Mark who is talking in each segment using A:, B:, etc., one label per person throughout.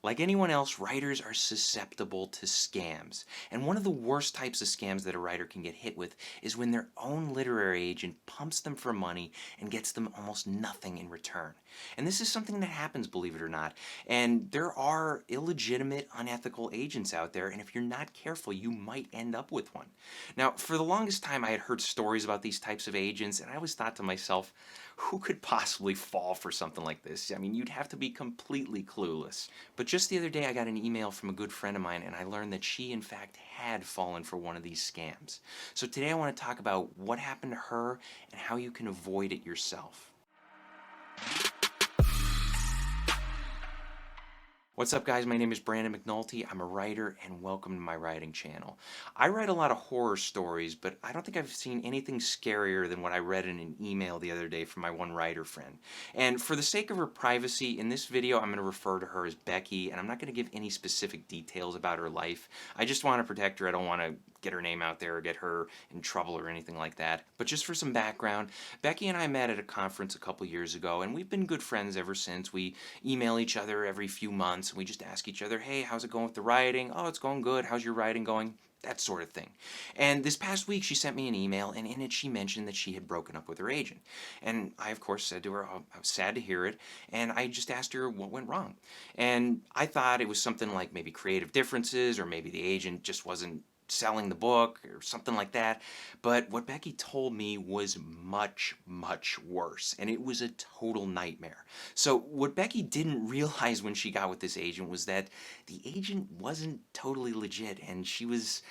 A: Like anyone else, writers are susceptible to scams. And one of the worst types of scams that a writer can get hit with is when their own literary agent pumps them for money and gets them almost nothing in return. And this is something that happens, believe it or not. And there are illegitimate, unethical agents out there, and if you're not careful, you might end up with one. Now, for the longest time, I had heard stories about these types of agents, and I always thought to myself, who could possibly fall for something like this? I mean, you'd have to be completely clueless. But just the other day, I got an email from a good friend of mine, and I learned that she, in fact, had fallen for one of these scams. So today, I want to talk about what happened to her and how you can avoid it yourself. What's up, guys? My name is Brandon McNulty. I'm a writer, and welcome to my writing channel. I write a lot of horror stories, but I don't think I've seen anything scarier than what I read in an email the other day from my one writer friend. And for the sake of her privacy, in this video I'm going to refer to her as Becky, and I'm not going to give any specific details about her life. I just want to protect her. I don't want to get her name out there or get her in trouble or anything like that. But just for some background, Becky and I met at a conference a couple years ago, and we've been good friends ever since. We email each other every few months, and we just ask each other, hey, how's it going with the writing? Oh, it's going good. How's your writing going? That sort of thing. And this past week, she sent me an email, and in it, she mentioned that she had broken up with her agent. And I, of course, said to her, oh, I was sad to hear it, and I just asked her what went wrong. And I thought it was something like maybe creative differences, or maybe the agent just wasn't selling the book or something like that. But what Becky told me was much, much worse, and it was a total nightmare. So what Becky didn't realize when she got with this agent was that the agent wasn't totally legit, and she was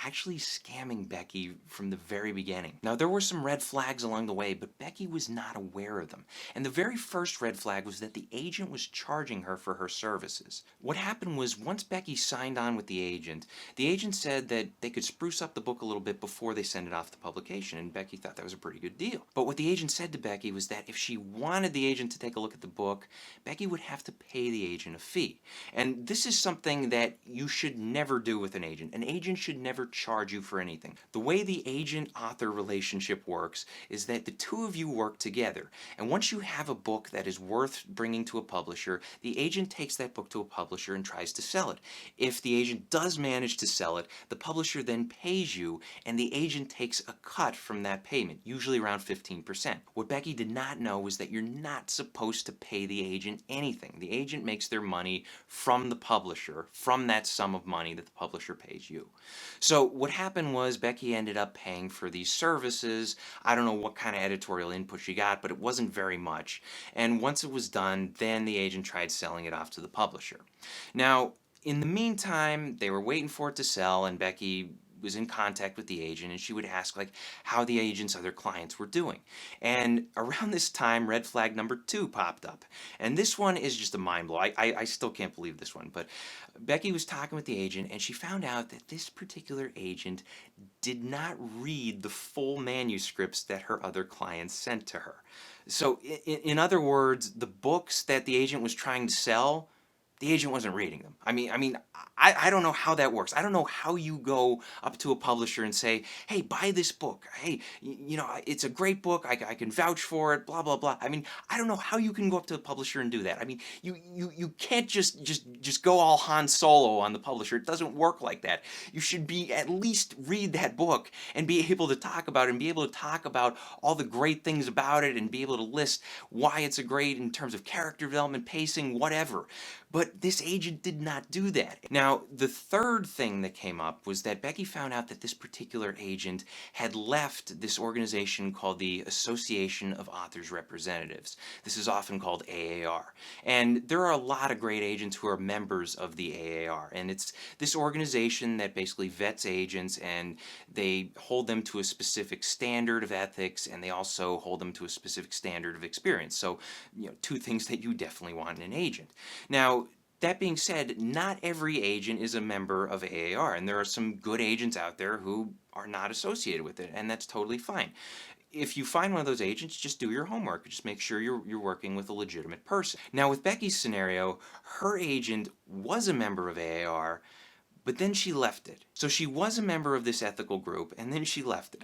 A: actually scamming Becky from the very beginning. Now, there were some red flags along the way, but Becky was not aware of them. And the very first red flag was that the agent was charging her for her services. What happened was, once Becky signed on with the agent said that they could spruce up the book a little bit before they send it off to publication, and Becky thought that was a pretty good deal. But what the agent said to Becky was that if she wanted the agent to take a look at the book, Becky would have to pay the agent a fee. And this is something that you should never do with an agent. An agent should never charge you for anything. The way the agent-author relationship works is that the two of you work together, and once you have a book that is worth bringing to a publisher, the agent takes that book to a publisher and tries to sell it. If the agent does manage to sell it, the publisher then pays you, and the agent takes a cut from that payment, usually around 15%. What Becky did not know was that you're not supposed to pay the agent anything. The agent makes their money from the publisher, from that sum of money that the publisher pays you. So what happened was Becky ended up paying for these services. I don't know what kind of editorial input she got, but it wasn't very much. And once it was done, then the agent tried selling it off to the publisher. Now, in the meantime, they were waiting for it to sell, and Becky was in contact with the agent, and she would ask like how the agent's other clients were doing. And around this time, red flag number 2 popped up. And this one is just a mind blow. I still can't believe this one. But Becky was talking with the agent, and she found out that this particular agent did not read the full manuscripts that her other clients sent to her. So in other words, the books that the agent was trying to sell, the agent wasn't reading them. I don't know how that works. I don't know how you go up to a publisher and say, hey, buy this book. Hey, it's a great book. I can vouch for it, blah, blah, blah. I don't know how you can go up to the publisher and do that. You can't just go all Han Solo on the publisher. It doesn't work like that. You should be at least read that book and be able to talk about it and be able to talk about all the great things about it and be able to list why it's a great in terms of character development, pacing, whatever. But this agent did not do that. Now, the third thing that came up was that Becky found out that this particular agent had left this organization called the Association of Authors Representatives. This is often called AAR. And there are a lot of great agents who are members of the AAR. And it's this organization that basically vets agents, and they hold them to a specific standard of ethics, and they also hold them to a specific standard of experience. So, two things that you definitely want in an agent. Now, that being said, not every agent is a member of AAR, and there are some good agents out there who are not associated with it, and that's totally fine. If you find one of those agents, just do your homework. Just make sure you're working with a legitimate person. Now, with Becky's scenario, her agent was a member of AAR, but then she left it. So she was a member of this ethical group, and then she left it.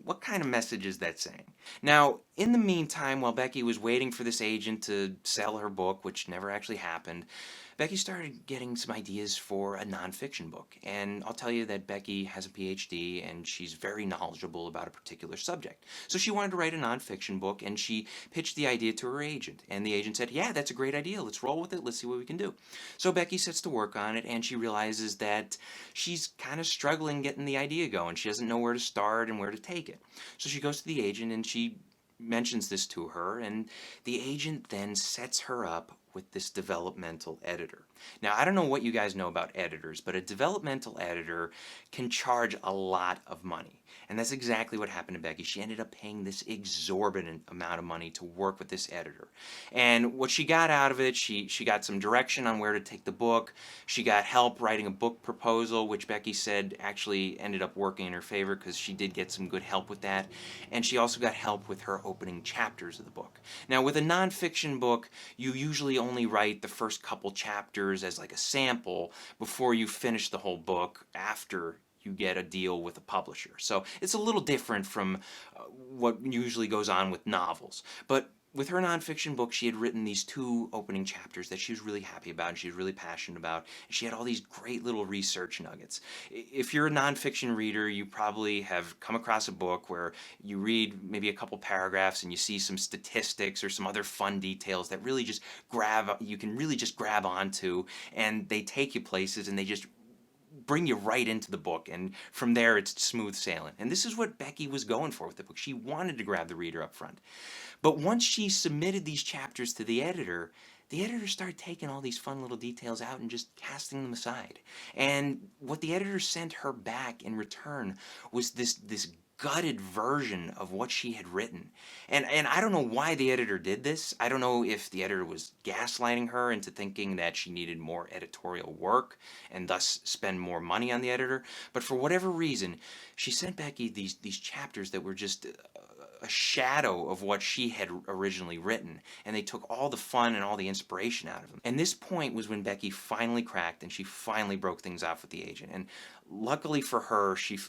A: What kind of message is that saying? Now, In the meantime, while Becky was waiting for this agent to sell her book, which never actually happened, Becky started getting some ideas for a nonfiction book. And I'll tell you that Becky has a PhD and she's very knowledgeable about a particular subject. So she wanted to write a nonfiction book, and she pitched the idea to her agent. And the agent said, "Yeah, that's a great idea. Let's roll with it. Let's see what we can do." So Becky sets to work on it, and she realizes that she's kind of struggling getting the idea going. She doesn't know where to start and where to take it. So she goes to the agent and she mentions this to her, and the agent then sets her up with this developmental editor. Now, I don't know what you guys know about editors, but a developmental editor can charge a lot of money. And that's exactly what happened to Becky. She ended up paying this exorbitant amount of money to work with this editor. And what she got out of it, she got some direction on where to take the book. She got help writing a book proposal, which Becky said actually ended up working in her favor because she did get some good help with that. And she also got help with her opening chapters of the book. Now, with a nonfiction book, you usually only write the first couple chapters as like a sample before you finish the whole book after you get a deal with a publisher. So it's a little different from what usually goes on with novels. But with her nonfiction book, she had written these 2 opening chapters that she was really happy about and she was really passionate about. And she had all these great little research nuggets. If you're a nonfiction reader, you probably have come across a book where you read maybe a couple paragraphs and you see some statistics or some other fun details that really just you can really just grab onto, and they take you places and they just bring you right into the book, and from there it's smooth sailing. And this is what Becky was going for with the book. She wanted to grab the reader up front. But once she submitted these chapters to the editor started taking all these fun little details out and just casting them aside. And what the editor sent her back in return was this gutted version of what she had written. And I don't know why the editor did this. I don't know if the editor was gaslighting her into thinking that she needed more editorial work and thus spend more money on the editor. But for whatever reason, she sent Becky these chapters that were just a shadow of what she had originally written, and they took all the fun and all the inspiration out of them. And this point was when Becky finally cracked and she finally broke things off with the agent. And luckily for her, she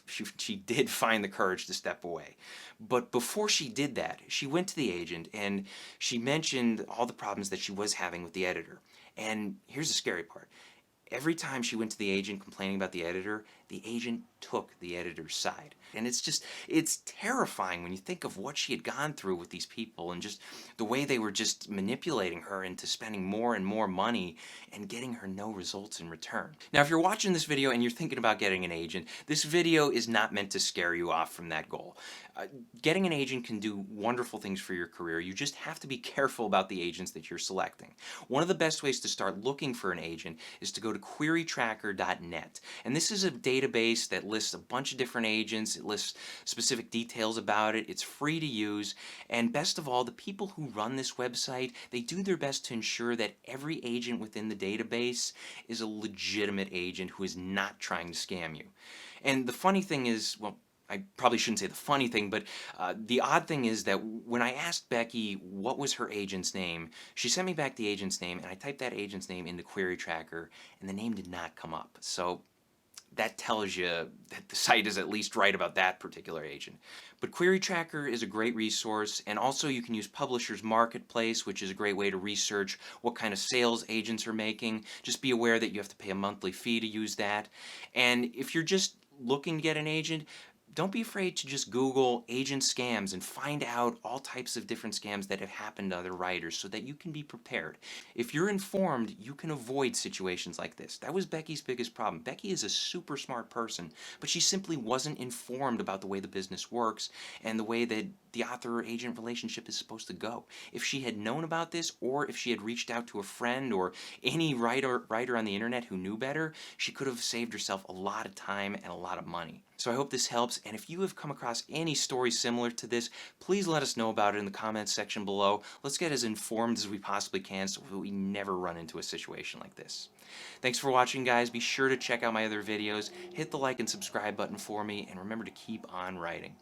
A: did find the courage to step away. But before she did that, she went to the agent and she mentioned all the problems that she was having with the editor. And here's the scary part. Every time she went to the agent complaining about the agent took the editor's side. And it's terrifying when you think of what she had gone through with these people and just the way they were just manipulating her into spending more and more money and getting her no results in return. Now, if you're watching this video and you're thinking about getting an agent, this video is not meant to scare you off from that goal. Getting an agent can do wonderful things for your career. You just have to be careful about the agents that you're selecting. One of the best ways to start looking for an agent is to go to querytracker.net. And this is a database that lists a bunch of different agents. It lists specific details about it. It's free to use. And best of all, the people who run this website, they do their best to ensure that every agent within the database is a legitimate agent who is not trying to scam you. And the funny thing is, well, I probably shouldn't say the funny thing, but the odd thing is that when I asked Becky what was her agent's name, she sent me back the agent's name, and I typed that agent's name into Query Tracker, and the name did not come up. So that tells you that the site is at least right about that particular agent. But Query Tracker is a great resource, and also you can use Publishers Marketplace, which is a great way to research what kind of sales agents are making. Just be aware that you have to pay a monthly fee to use that. And if you're just looking to get an agent, don't be afraid to just Google agent scams and find out all types of different scams that have happened to other writers so that you can be prepared. If you're informed, you can avoid situations like this. That was Becky's biggest problem. Becky is a super smart person, but she simply wasn't informed about the way the business works and the way that the author-agent relationship is supposed to go. If she had known about this, or if she had reached out to a friend or any writer on the internet who knew better, she could have saved herself a lot of time and a lot of money. So I hope this helps, and if you have come across any stories similar to this, please let us know about it in the comments section below. Let's get as informed as we possibly can so we never run into a situation like this. Thanks for watching, guys. Be sure to check out my other videos, hit the like and subscribe button for me, and remember to keep on writing.